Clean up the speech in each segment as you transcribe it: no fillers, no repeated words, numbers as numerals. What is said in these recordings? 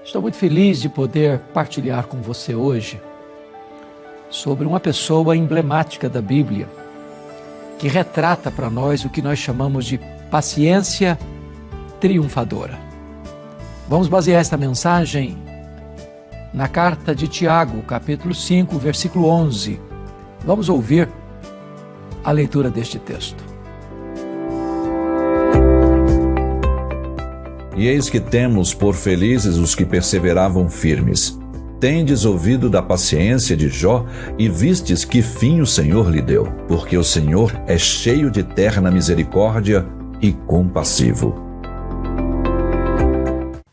Estou muito feliz de poder partilhar com você hoje sobre uma pessoa emblemática da Bíblia, que retrata para nós o que nós chamamos de paciência triunfadora. Vamos basear esta mensagem na carta de Tiago, capítulo 5, versículo 11. Vamos ouvir a leitura deste texto. E eis que temos por felizes os que perseveravam firmes. Tendes ouvido da paciência de Jó e vistes que fim o Senhor lhe deu, porque o Senhor é cheio de terna misericórdia e compassivo.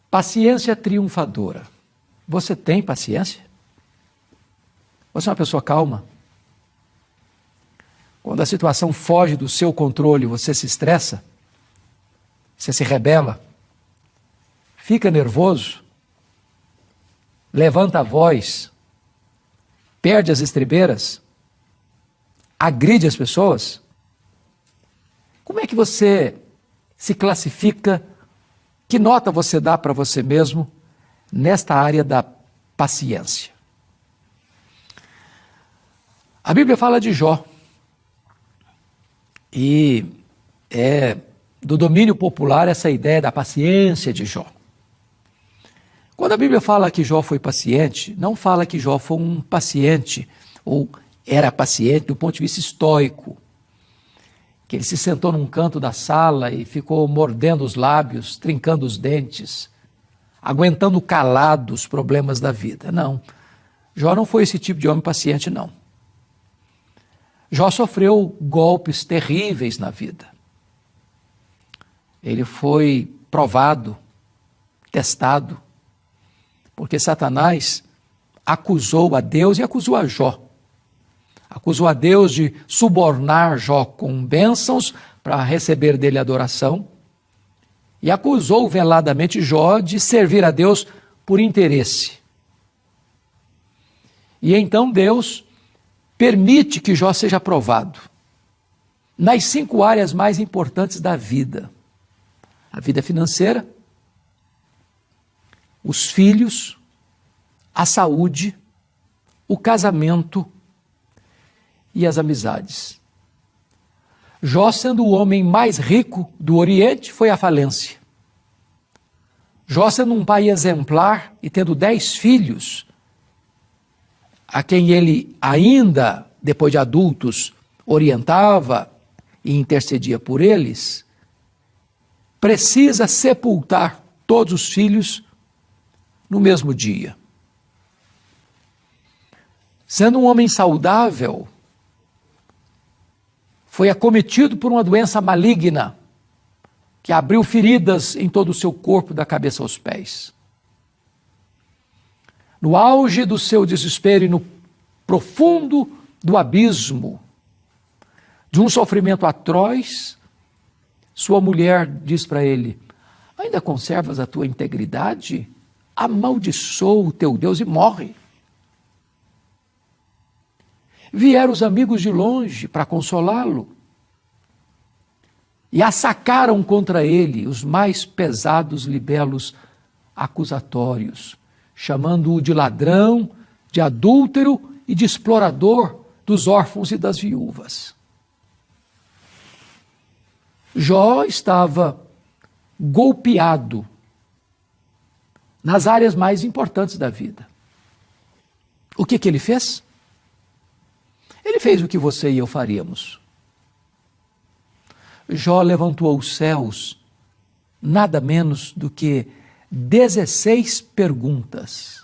Paciência triunfadora. Você tem paciência? Você é uma pessoa calma? Quando a situação foge do seu controle, você se estressa? Você se rebela? Fica nervoso? Levanta a voz? Perde as estribeiras? Agride as pessoas? Como é que você se classifica? Que nota você dá para você mesmo nesta área da paciência? A Bíblia fala de Jó. E é do domínio popular essa ideia da paciência de Jó. Quando a Bíblia fala que Jó foi paciente, não fala que Jó foi um paciente, ou era paciente do ponto de vista estoico, que ele se sentou num canto da sala e ficou mordendo os lábios, trincando os dentes, aguentando calado os problemas da vida. Não, Jó não foi esse tipo de homem paciente, não. Jó sofreu golpes terríveis na vida. Ele foi provado, testado, porque Satanás acusou a Deus e acusou a Jó. Acusou a Deus de subornar Jó com bênçãos para receber dele adoração e acusou veladamente Jó de servir a Deus por interesse. E então Deus permite que Jó seja provado nas 5 áreas mais importantes da vida: a vida financeira, os filhos, a saúde, o casamento e as amizades. Jó, sendo o homem mais rico do Oriente, foi à falência. Jó, sendo um pai exemplar e tendo 10 filhos, a quem ele ainda, depois de adultos, orientava e intercedia por eles, precisa sepultar todos os filhos no mesmo dia. Sendo um homem saudável, foi acometido por uma doença maligna que abriu feridas em todo o seu corpo, da cabeça aos pés. No auge do seu desespero e no profundo do abismo, de um sofrimento atroz, sua mulher diz para ele: ainda conservas a tua integridade? Amaldiçoa o teu Deus e morre. Vieram os amigos de longe para consolá-lo e assacaram contra ele os mais pesados libelos acusatórios, chamando-o de ladrão, de adúltero e de explorador dos órfãos e das viúvas. Jó estava golpeado nas áreas mais importantes da vida. O que ele fez? Ele fez o que você e eu faríamos. Jó levantou aos céus nada menos do que 16 perguntas.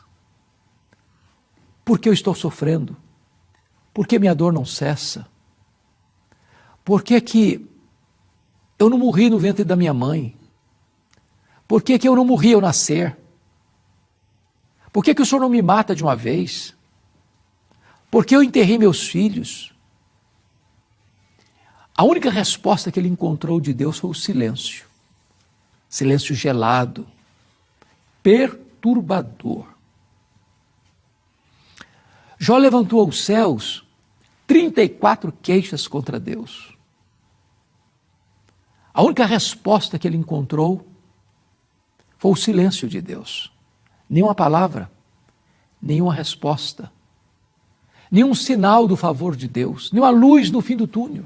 Por que eu estou sofrendo? Por que minha dor não cessa? Por que eu não morri no ventre da minha mãe? Por que eu não morri ao nascer? Por que o Senhor não me mata de uma vez? Por que eu enterrei meus filhos? A única resposta que ele encontrou de Deus foi o silêncio. Silêncio gelado, perturbador. Jó levantou aos céus 34 queixas contra Deus. A única resposta que ele encontrou foi o silêncio de Deus. nenhuma palavra, nenhuma resposta, nenhum sinal do favor de Deus, nenhuma luz no fim do túnel.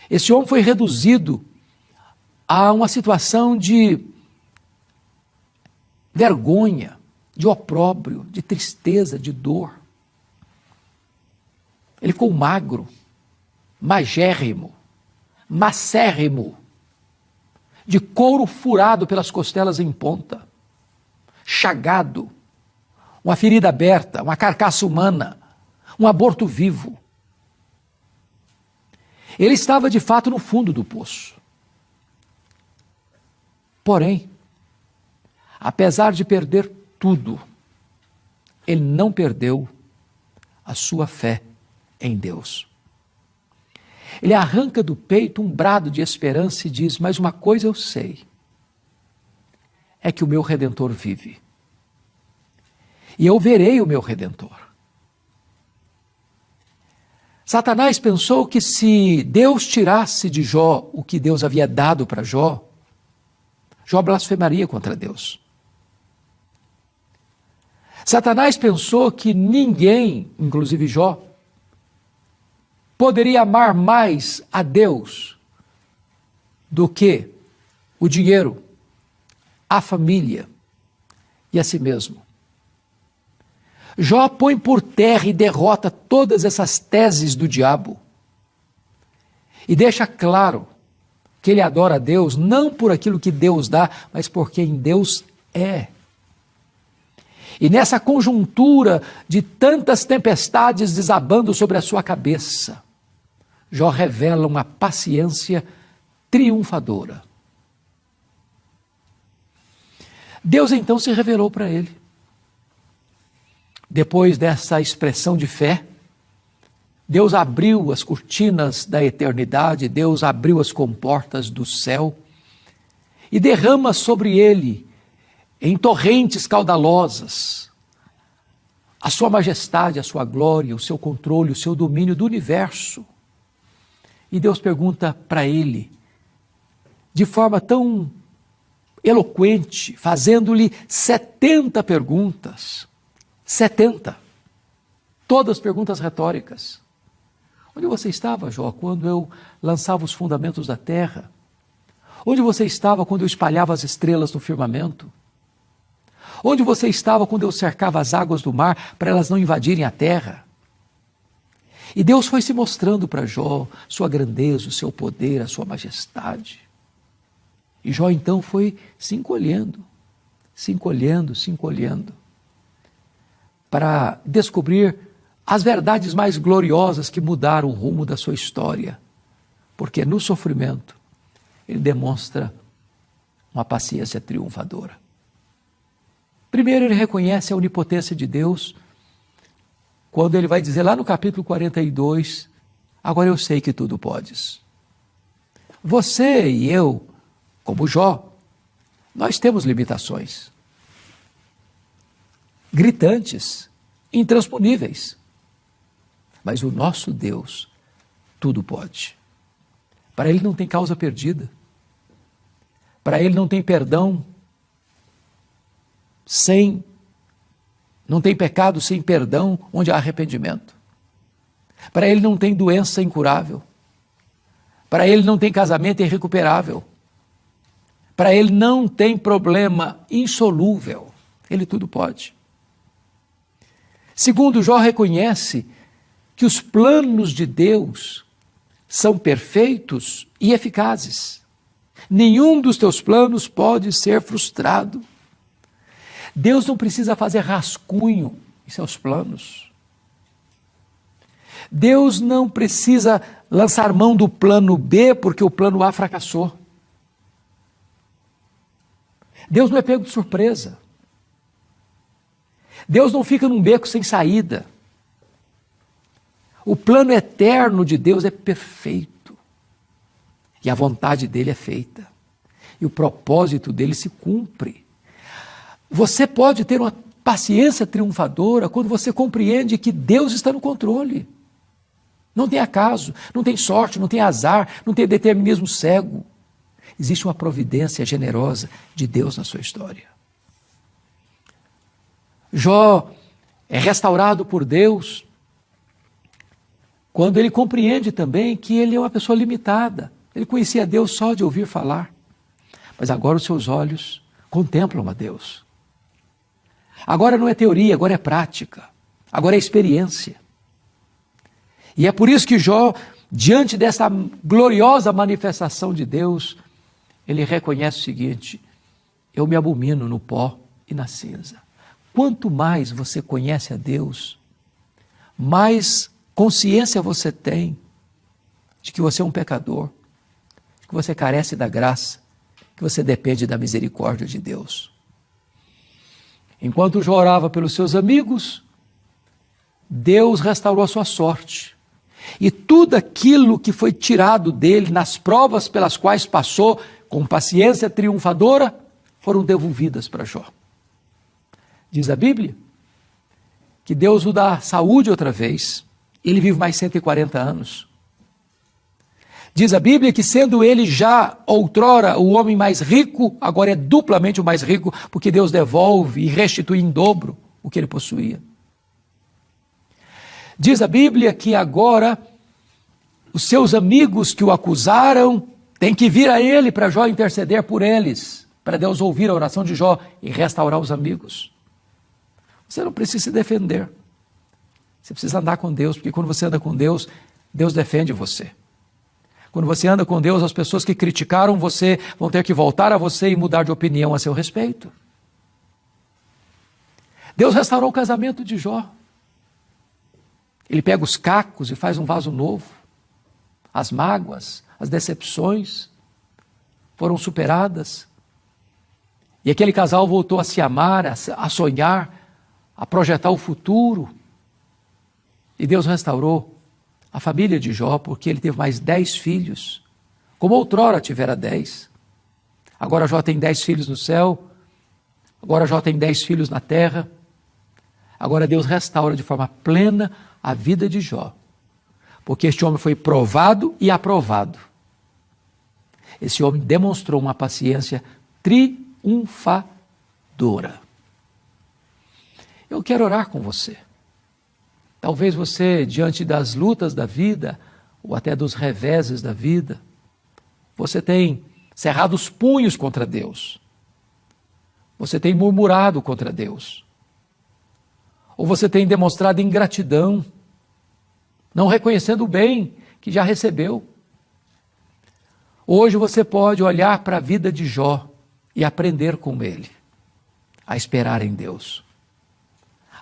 Esse homem foi reduzido a uma situação de vergonha, de opróbrio, de tristeza, de dor. Ele ficou magro, magérrimo, macérrimo, de couro furado pelas costelas em ponta, chagado, uma ferida aberta, uma carcaça humana, um aborto vivo. Ele estava de fato no fundo do poço. Porém, apesar de perder tudo, ele não perdeu a sua fé em Deus. Ele arranca do peito um brado de esperança e diz: mas uma coisa eu sei, é que o meu Redentor vive. E eu verei o meu Redentor. Satanás pensou que se Deus tirasse de Jó o que Deus havia dado para Jó, Jó blasfemaria contra Deus. Satanás pensou que ninguém, inclusive Jó, poderia amar mais a Deus do que o dinheiro, a família e a si mesmo. Jó põe por terra e derrota todas essas teses do diabo e deixa claro que ele adora a Deus não por aquilo que Deus dá, mas por quem Deus é. E nessa conjuntura de tantas tempestades desabando sobre a sua cabeça, Jó revela uma paciência triunfadora. Deus então se revelou para ele. Depois dessa expressão de fé, Deus abriu as cortinas da eternidade, Deus abriu as comportas do céu e derrama sobre ele, em torrentes caudalosas, a sua majestade, a sua glória, o seu controle, o seu domínio do universo. E Deus pergunta para ele, de forma tão eloquente, fazendo-lhe 70 perguntas, 70, todas perguntas retóricas. Onde você estava, Jó, quando eu lançava os fundamentos da terra? Onde você estava quando eu espalhava as estrelas no firmamento? Onde você estava quando eu cercava as águas do mar para elas não invadirem a terra? E Deus foi se mostrando para Jó sua grandeza, o seu poder, a sua majestade. E Jó então foi se encolhendo, para descobrir as verdades mais gloriosas que mudaram o rumo da sua história. Porque no sofrimento ele demonstra uma paciência triunfadora. Primeiro, ele reconhece a onipotência de Deus, quando ele vai dizer lá no capítulo 42, agora eu sei que tudo podes. Você e eu, como Jó, nós temos limitações gritantes, intransponíveis. Mas o nosso Deus tudo pode. Para ele não tem causa perdida. Para ele não tem perdão não tem pecado sem perdão onde há arrependimento. Para ele não tem doença incurável. Para ele não tem casamento irrecuperável. Para ele não tem problema insolúvel. Ele tudo pode. Segundo, Jó reconhece que os planos de Deus são perfeitos e eficazes. Nenhum dos teus planos pode ser frustrado. Deus não precisa fazer rascunho em seus planos. Deus não precisa lançar mão do plano B porque o plano A fracassou. Deus não é pego de surpresa. Deus não fica num beco sem saída. O plano eterno de Deus é perfeito. E a vontade dele é feita. E o propósito dele se cumpre. Você pode ter uma paciência triunfadora quando você compreende que Deus está no controle. Não tem acaso, não tem sorte, não tem azar, não tem determinismo cego. Existe uma providência generosa de Deus na sua história. Jó é restaurado por Deus quando ele compreende também que ele é uma pessoa limitada. Ele conhecia Deus só de ouvir falar, mas agora os seus olhos contemplam a Deus. Agora não é teoria, agora é prática, agora é experiência. E é por isso que Jó, diante dessa gloriosa manifestação de Deus, ele reconhece o seguinte: eu me abomino no pó e na cinza. Quanto mais você conhece a Deus, mais consciência você tem de que você é um pecador, de que você carece da graça, que você depende da misericórdia de Deus. Enquanto Jó orava pelos seus amigos, Deus restaurou a sua sorte. E tudo aquilo que foi tirado dele nas provas pelas quais passou com paciência triunfadora, foram devolvidas para Jó. Diz a Bíblia que Deus o dá saúde outra vez. Ele vive mais 140 anos. Diz a Bíblia que, sendo ele já outrora o homem mais rico, agora é duplamente o mais rico, porque Deus devolve e restitui em dobro o que ele possuía. Diz a Bíblia que agora os seus amigos que o acusaram têm que vir a ele para Jó interceder por eles, para Deus ouvir a oração de Jó e restaurar os amigos. Você não precisa se defender. Você precisa andar com Deus, porque quando você anda com Deus, Deus defende você. Quando você anda com Deus, as pessoas que criticaram você vão ter que voltar a você e mudar de opinião a seu respeito. Deus restaurou o casamento de Jó. Ele pega os cacos e faz um vaso novo. As mágoas, as decepções foram superadas. E aquele casal voltou a se amar, a sonhar, a projetar o futuro. E Deus restaurou a família de Jó, porque ele teve mais 10 filhos, como outrora tivera 10. Agora Jó tem 10 filhos no céu, agora Jó tem 10 filhos na terra. Agora Deus restaura de forma plena a vida de Jó, porque este homem foi provado e aprovado. Esse homem demonstrou uma paciência triunfadora. Eu quero orar com você. Talvez você, diante das lutas da vida, ou até dos reveses da vida, você tem cerrado os punhos contra Deus. Você tem murmurado contra Deus. Ou você tem demonstrado ingratidão, não reconhecendo o bem que já recebeu. Hoje você pode olhar para a vida de Jó e aprender com ele a esperar em Deus,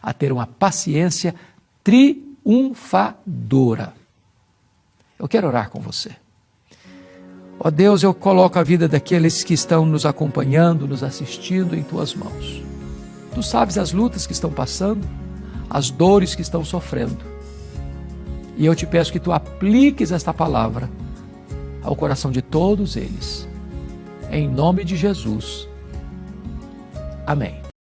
a ter uma paciência triunfadora. Eu quero orar com você. Ó Deus, eu coloco a vida daqueles que estão nos acompanhando, nos assistindo em tuas mãos. Tu sabes as lutas que estão passando, as dores que estão sofrendo. E eu te peço que tu apliques esta palavra ao coração de todos eles. Em nome de Jesus. Amém.